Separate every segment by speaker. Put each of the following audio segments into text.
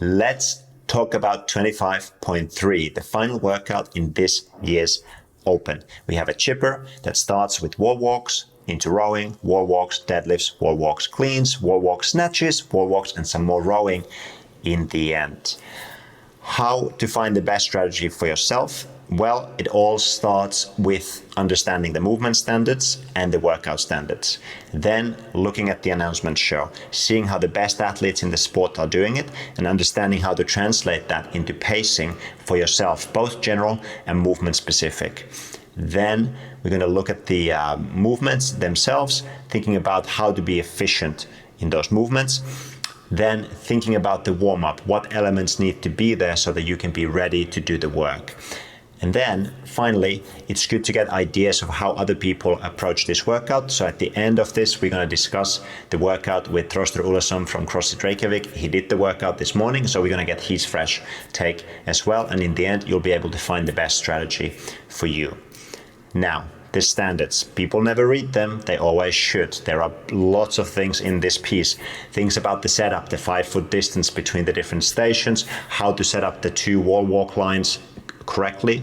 Speaker 1: Let's talk about 25.3, the final workout in this year's Open. We have a chipper that starts with wall walks into rowing, wall walks, deadlifts, wall walks, cleans, wall walks, snatches, wall walks, and some more rowing in the end. How to find the best strategy for yourself? Well, it all starts with understanding the movement standards and the workout standards. Then looking at the announcement show, seeing how the best athletes in the sport are doing it, and understanding how to translate that into pacing for yourself, both general and movement specific. Then we're going to look at the movements themselves, thinking about how to be efficient in those movements. Then thinking about the warm-up, what elements need to be there so that you can be ready to do the work. And then finally, it's good to get ideas of how other people approach this workout. So at the end of this, we're going to discuss the workout with Trostur from CrossFit Reykjavik. He did the workout this morning, so we're going to get his fresh take as well. And in the end, you'll be able to find the best strategy for you. Now, the standards. People never read them, they always should. There are lots of things in this piece. Things about the setup, the 5-foot distance between the different stations, how to set up the 2 wall walk lines correctly.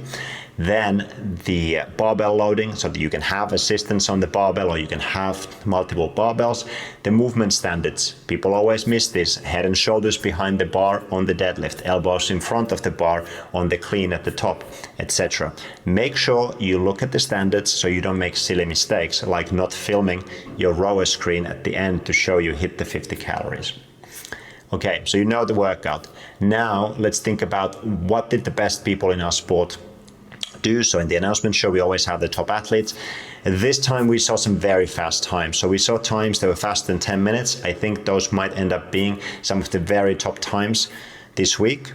Speaker 1: Then the barbell loading, so that you can have assistance on the barbell or you can have multiple barbells. The movement standards, people always miss this. Head and shoulders behind the bar on the deadlift, elbows in front of the bar on the clean at the top, etc. Make sure you look at the standards so you don't make silly mistakes, like not filming your rower screen at the end to show you hit the 50 calories. Okay, so you know the workout. Now let's think about what did the best people in our sport do. So in the announcement show, we always have the top athletes. This time we saw some very fast times. So we saw times that were faster than 10 minutes. I think those might end up being some of the very top times this week.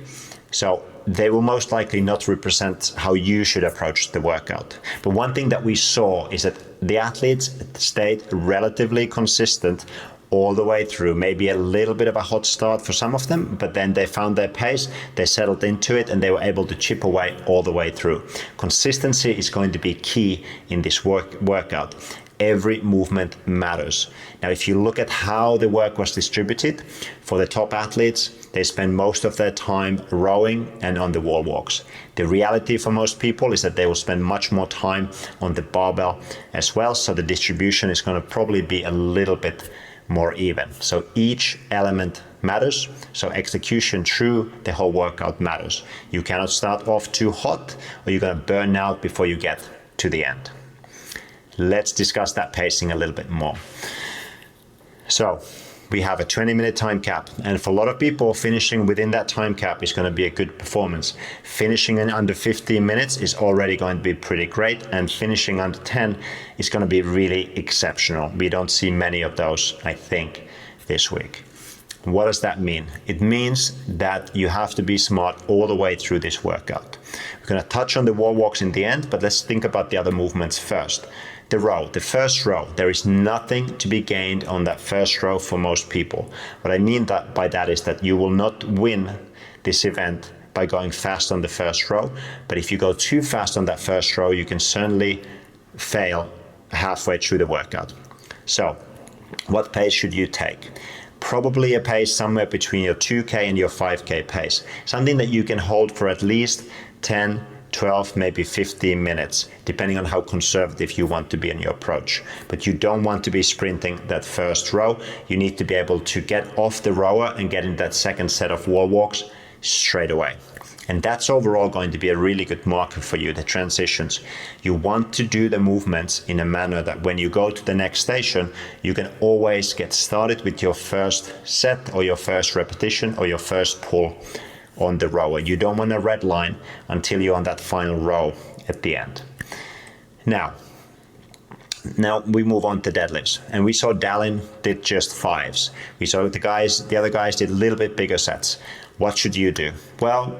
Speaker 1: So they will most likely not represent how you should approach the workout. But one thing that we saw is that the athletes stayed relatively consistent all the way through, maybe a little bit of a hot start for some of them, but then they found their pace, they settled into it, and they were able to chip away all the way through. Consistency is going to be key in this workout. Every movement matters. Now, if you look at how the work was distributed, for the top athletes, they spend most of their time rowing and on the wall walks. The reality for most people is that they will spend much more time on the barbell as well, so the distribution is going to probably be a little bit more even. So each element matters. So execution through the whole workout matters. You cannot start off too hot or you're going to burn out before you get to the end. Let's discuss that pacing a little bit more. So we have a 20-minute time cap, and for a lot of people, finishing within that time cap is going to be a good performance. Finishing in under 15 minutes is already going to be pretty great, and finishing under 10 is going to be really exceptional. We don't see many of those, I think, this week. What does that mean? It means that you have to be smart all the way through this workout. We're going to touch on the wall walks in the end, but let's think about the other movements first. The row, the first row, there is nothing to be gained on that first row for most people. What I mean by that is that you will not win this event by going fast on the first row, but if you go too fast on that first row, you can certainly fail halfway through the workout. So, what pace should you take? Probably a pace somewhere between your 2K and your 5K pace. Something that you can hold for at least 10, 12, maybe 15 minutes, depending on how conservative you want to be in your approach. But you don't want to be sprinting that first row. You need to be able to get off the rower and get in that second set of wall walks straight away. And that's overall going to be a really good marker for you, the transitions. You want to do the movements in a manner that when you go to the next station, you can always get started with your first set or your first repetition or your first pull on the rower. You don't want a red line until you're on that final row at the end. Now we move on to deadlifts, and we saw Dallin did just 5s. We saw the other guys did a little bit bigger sets. What should you do? Well,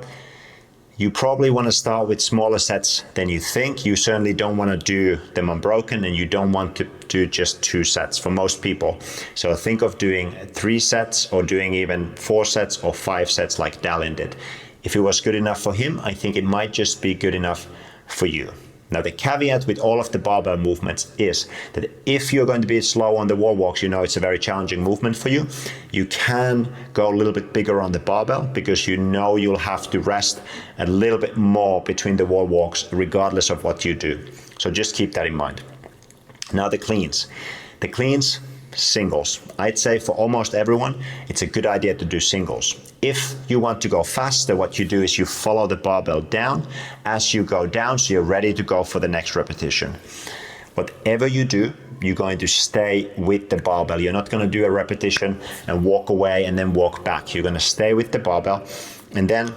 Speaker 1: you probably want to start with smaller sets than you think. You certainly don't want to do them unbroken, and you don't want to do just 2 sets for most people. So think of doing 3 sets or doing even 4 sets or 5 sets like Dallin did. If it was good enough for him, I think it might just be good enough for you. Now, the caveat with all of the barbell movements is that if you're going to be slow on the wall walks, you know it's a very challenging movement for you. You can go a little bit bigger on the barbell because you know you'll have to rest a little bit more between the wall walks regardless of what you do. So just keep that in mind. Now the cleans. The cleans, singles. I'd say for almost everyone, it's a good idea to do singles. If you want to go faster, what you do is you follow the barbell down as you go down, so you're ready to go for the next repetition. Whatever you do, you're going to stay with the barbell. You're not going to do a repetition and walk away and then walk back. You're going to stay with the barbell, and then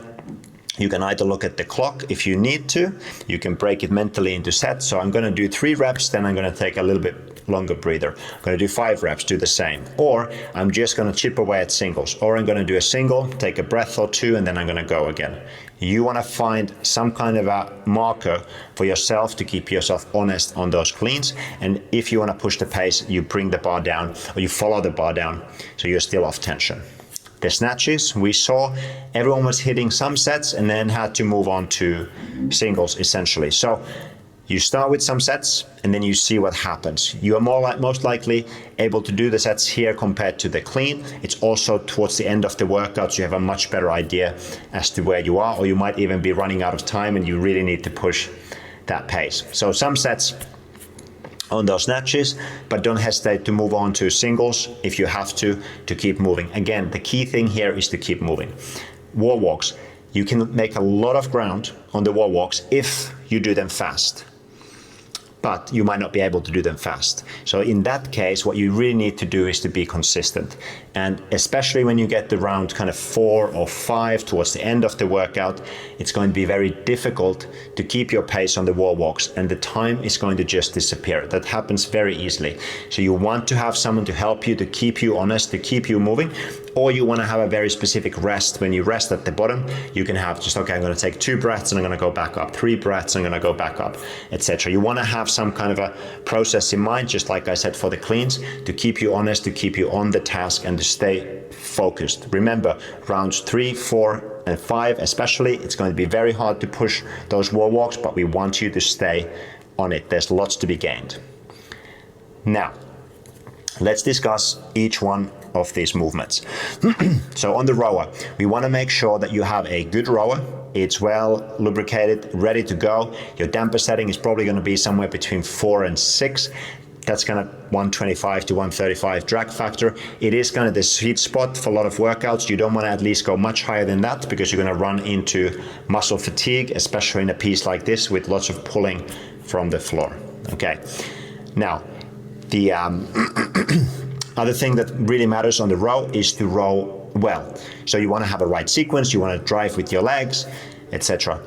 Speaker 1: you can either look at the clock if you need to. You can break it mentally into sets. So I'm going to do 3 reps, then I'm going to take a little bit longer breather. I'm going to do 5 reps, do the same. Or I'm just going to chip away at singles. Or I'm going to do a single, take a breath or 2, and then I'm going to go again. You want to find some kind of a marker for yourself to keep yourself honest on those cleans. And if you want to push the pace, you bring the bar down or you follow the bar down so you're still off tension. The snatches, we saw everyone was hitting some sets and then had to move on to singles essentially. So you start with some sets and then you see what happens. You are most likely able to do the sets here compared to the clean. It's also towards the end of the workout, so you have a much better idea as to where you are, or you might even be running out of time and you really need to push that pace. So some sets on those snatches, but don't hesitate to move on to singles if you have to keep moving. Again, the key thing here is to keep moving. Wall walks, you can make a lot of ground on the wall walks if you do them fast, but you might not be able to do them fast. So in that case, what you really need to do is to be consistent. And especially when you get to round kind of 4 or 5 towards the end of the workout, it's going to be very difficult to keep your pace on the wall walks, and the time is going to just disappear. That happens very easily. So you want to have someone to help you, to keep you honest, to keep you moving, or you want to have a very specific rest. When you rest at the bottom, you can have just, okay, I'm going to take 2 breaths and I'm going to go back up, 3 breaths, I'm going to go back up, etc. You want to have some kind of a process in mind, just like I said for the cleans, to keep you honest, to keep you on the task and to stay focused. Remember, rounds 3, 4, and 5 especially, it's going to be very hard to push those wall walks, but we want you to stay on it. There's lots to be gained. Now, let's discuss each one of these movements. So on the rower, we want to make sure that you have a good rower. It's well lubricated, ready to go. Your damper setting is probably going to be somewhere between 4 and 6. That's kind of 125 to 135 drag factor. It is kind of the sweet spot for a lot of workouts. You don't want to at least go much higher than that because you're going to run into muscle fatigue, especially in a piece like this with lots of pulling from the floor. Okay. Now, the other thing that really matters on the row is to row well. So you want to have a right sequence, you want to drive with your legs, etc.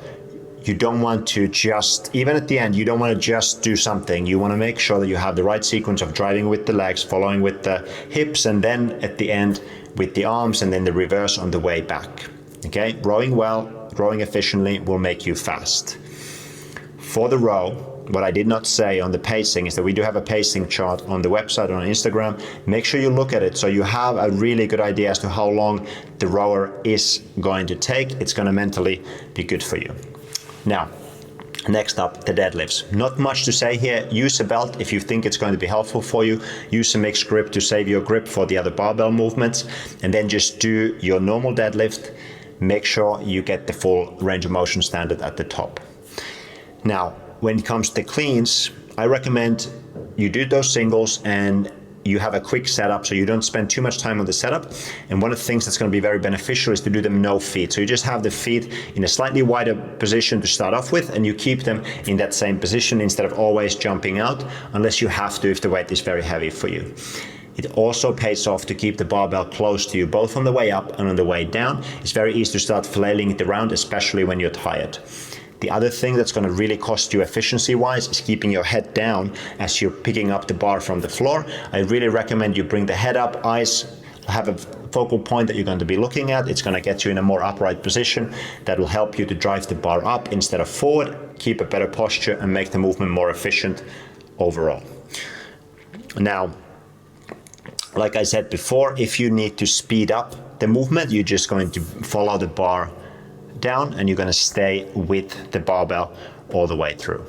Speaker 1: You don't want to just, even at the end, you don't want to just do something. You want to make sure that you have the right sequence of driving with the legs, following with the hips, and then at the end with the arms, and then the reverse on the way back. Okay, rowing well, rowing efficiently will make you fast. For the row, what I did not say on the pacing is that we do have a pacing chart on the website or on Instagram. Make sure you look at it so you have a really good idea as to how long the rower is going to take. It's going to mentally be good for you. Now, next up, the deadlifts. Not much to say here. Use a belt if you think it's going to be helpful for you. Use a mixed grip to save your grip for the other barbell movements. And then just do your normal deadlift. Make sure you get the full range of motion standard at the top. Now, when it comes to cleans, I recommend you do those singles and you have a quick setup so you don't spend too much time on the setup. And one of the things that's going to be very beneficial is to do them no feet. So you just have the feet in a slightly wider position to start off with, and you keep them in that same position instead of always jumping out, unless you have to if the weight is very heavy for you. It also pays off to keep the barbell close to you, both on the way up and on the way down. It's very easy to start flailing it around, especially when you're tired. The other thing that's going to really cost you efficiency-wise is keeping your head down as you're picking up the bar from the floor. I really recommend you bring the head up, eyes have a focal point that you're going to be looking at. It's going to get you in a more upright position that will help you to drive the bar up instead of forward, keep a better posture, and make the movement more efficient overall. Now, like I said before, if you need to speed up the movement, you're just going to follow the bar down and you're going to stay with the barbell all the way through.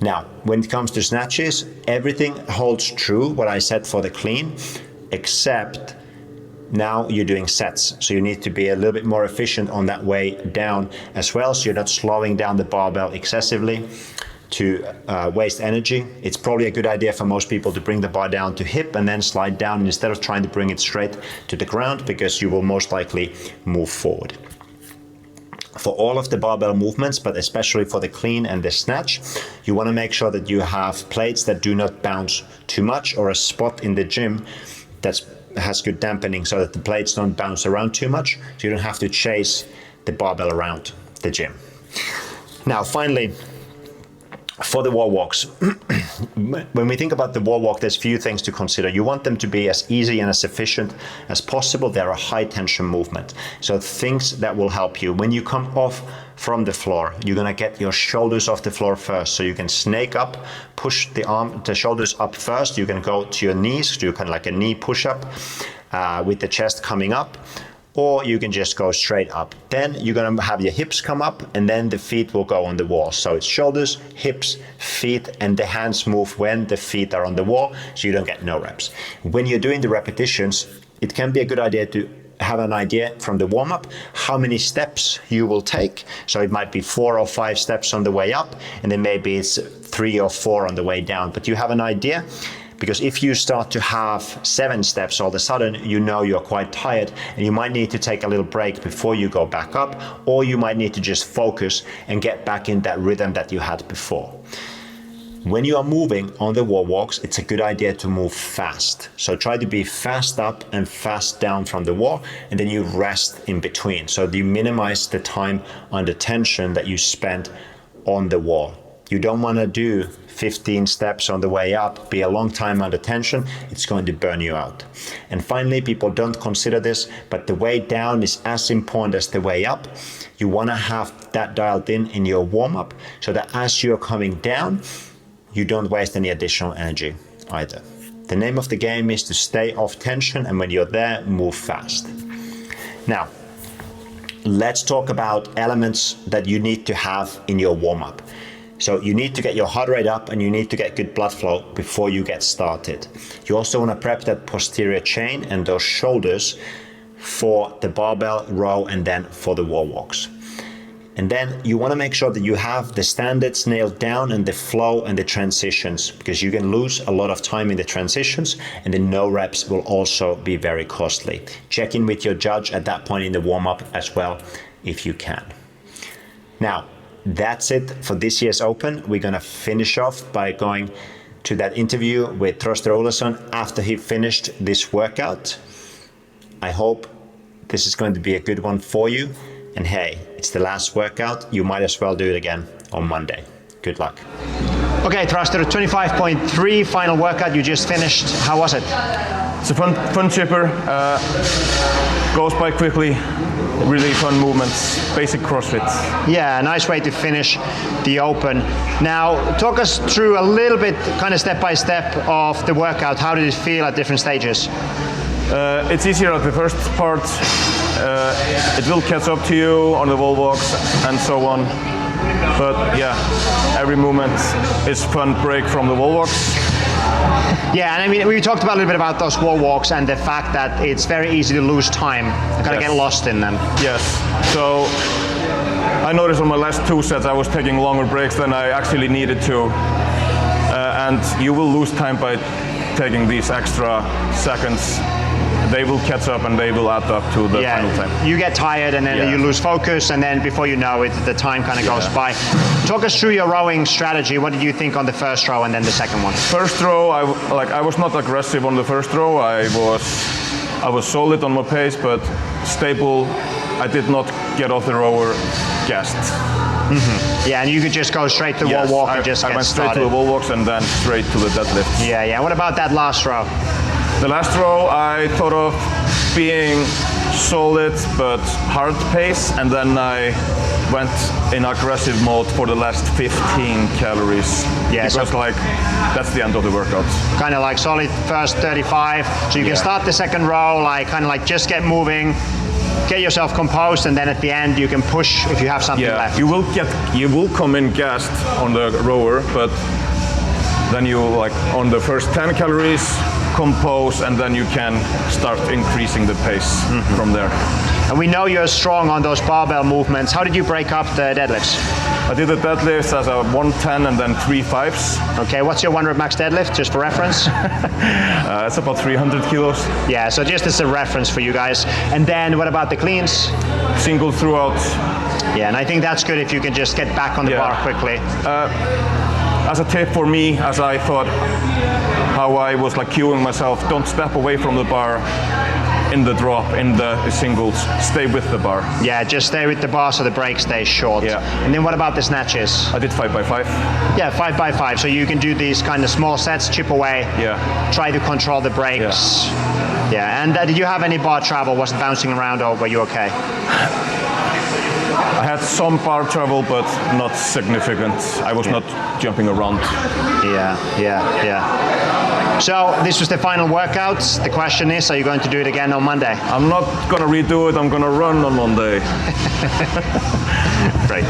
Speaker 1: Now, when it comes to snatches, everything holds true what I said for the clean, except now you're doing sets. So you need to be a little bit more efficient on that way down as well, so you're not slowing down the barbell excessively to waste energy. It's probably a good idea for most people to bring the bar down to hip and then slide down instead of trying to bring it straight to the ground, because you will most likely move forward. For all of the barbell movements, but especially for the clean and the snatch, you want to make sure that you have plates that do not bounce too much, or a spot in the gym that has good dampening so that the plates don't bounce around too much, so you don't have to chase the barbell around the gym. Now, finally, for the wall walks, when we think about the wall walk, there's a few things to consider. You want them to be as easy and as efficient as possible. They're a high tension movement. So things that will help you. When you come off from the floor, you're gonna get your shoulders off the floor first. So you can snake up, push the shoulders up first. You can go to your knees, do kind of like a knee push-up with the chest coming up. Or you can just go straight up. Then you're gonna have your hips come up, and then the feet will go on the wall. So it's shoulders, hips, feet, and the hands move when the feet are on the wall, so you don't get no reps. When you're doing the repetitions, it can be a good idea to have an idea from the warm-up how many steps you will take. So it might be 4 or 5 steps on the way up, and then maybe it's 3 or 4 on the way down. But you have an idea. Because if you start to have 7 steps all of a sudden, you know you're quite tired, and you might need to take a little break before you go back up, or you might need to just focus and get back in that rhythm that you had before. When you are moving on the wall walks, it's a good idea to move fast. So try to be fast up and fast down from the wall, and then you rest in between. So you minimize the time under tension that you spend on the wall. You don't want to do 15 steps on the way up, be a long time under tension. It's going to burn you out. And finally, people don't consider this, but the way down is as important as the way up. You want to have that dialed in your warm-up, so that as you're coming down, you don't waste any additional energy either. The name of the game is to stay off tension, and when you're there, move fast. Now, let's talk about elements that you need to have in your warm-up. So you need to get your heart rate up, and you need to get good blood flow before you get started. You also want to prep that posterior chain and those shoulders for the barbell row and then for the wall walks. And then you want to make sure that you have the standards nailed down and the flow and the transitions, because you can lose a lot of time in the transitions, and the no reps will also be very costly. Check in with your judge at that point in the warm-up as well, if you can. Now, that's it for this year's Open. We're going to finish off by going to that interview with Trostur after he finished this workout. I hope this is going to be a good one for you. And hey, it's the last workout. You might as well do it again on Monday. Good luck. Okay, Trostur, 25.3 final workout you just finished. How was it?
Speaker 2: It's a fun chipper. Goes by quickly. Really fun movements, basic CrossFit.
Speaker 1: Yeah, nice way to finish the Open. Now, talk us through a little bit, kind of step by step of the workout. How did it feel at different stages?
Speaker 2: It's easier at the first part. It will catch up to you on the wall walks and so on. But yeah, every movement is fun break from the wall walks.
Speaker 1: Yeah, and I mean, we talked about a little bit about those wall walks and the fact that it's very easy to lose time, kind of get lost in them.
Speaker 2: Yes, so I noticed on my last 2 sets I was taking longer breaks than I actually needed to. And you will lose time by taking these extra seconds. They will catch up and they will add up to the final time. You get tired and then you lose focus, and then before you know it, the time kind of goes by. Talk us through your rowing strategy. What did you think on the first row and then the second one? First row, I was not aggressive on the first row. I was solid on my pace, but stable. I did not get off the rower gassed. Mm-hmm. Yeah, and you could just go straight to wall walk and just get started. I went straight to the wall walks and then straight to the deadlift. Yeah. What about that last row? The last row, I thought of being solid but hard pace, and then I went in aggressive mode for the last 15 calories. Yeah, because that's the end of the workout. Kind of like solid first 35, so you can start the second row, kind of just get moving,
Speaker 1: get yourself composed, and then at the end you can push if you have something left.
Speaker 2: You will come in gassed on the rower, but then you like on the first 10 calories compose, and then you can start increasing the pace from there.
Speaker 1: And we know you're strong on those barbell movements. How did you break up the deadlifts?
Speaker 2: I did the deadlifts as a 110 and then 3 5s.
Speaker 1: Okay, what's your 1 rep max deadlift, just for reference?
Speaker 2: It's about 300 kilos.
Speaker 1: Yeah, so just as a reference for you guys. And then what about the cleans?
Speaker 2: Single throughout.
Speaker 1: Yeah, and I think that's good if you can just get back on the bar quickly.
Speaker 2: As a tip for me, as I thought, how I was like cueing myself, don't step away from the bar in the drop, in the singles, stay with the bar.
Speaker 1: Yeah, just stay with the bar so the break stays short.
Speaker 2: Yeah.
Speaker 1: And then what about the snatches?
Speaker 2: I did 5 by 5.
Speaker 1: Yeah, 5 by 5. So you can do these kind of small sets, chip away, try to control the breaks. Yeah, and did you have any bar trouble? Was it bouncing around, or were you okay?
Speaker 2: I had some bar trouble, but not significant. I was not jumping around.
Speaker 1: Yeah. So this was the final workout. The question is, are you going to do it again on Monday?
Speaker 2: I'm not gonna redo it. I'm gonna run on Monday.
Speaker 1: Great.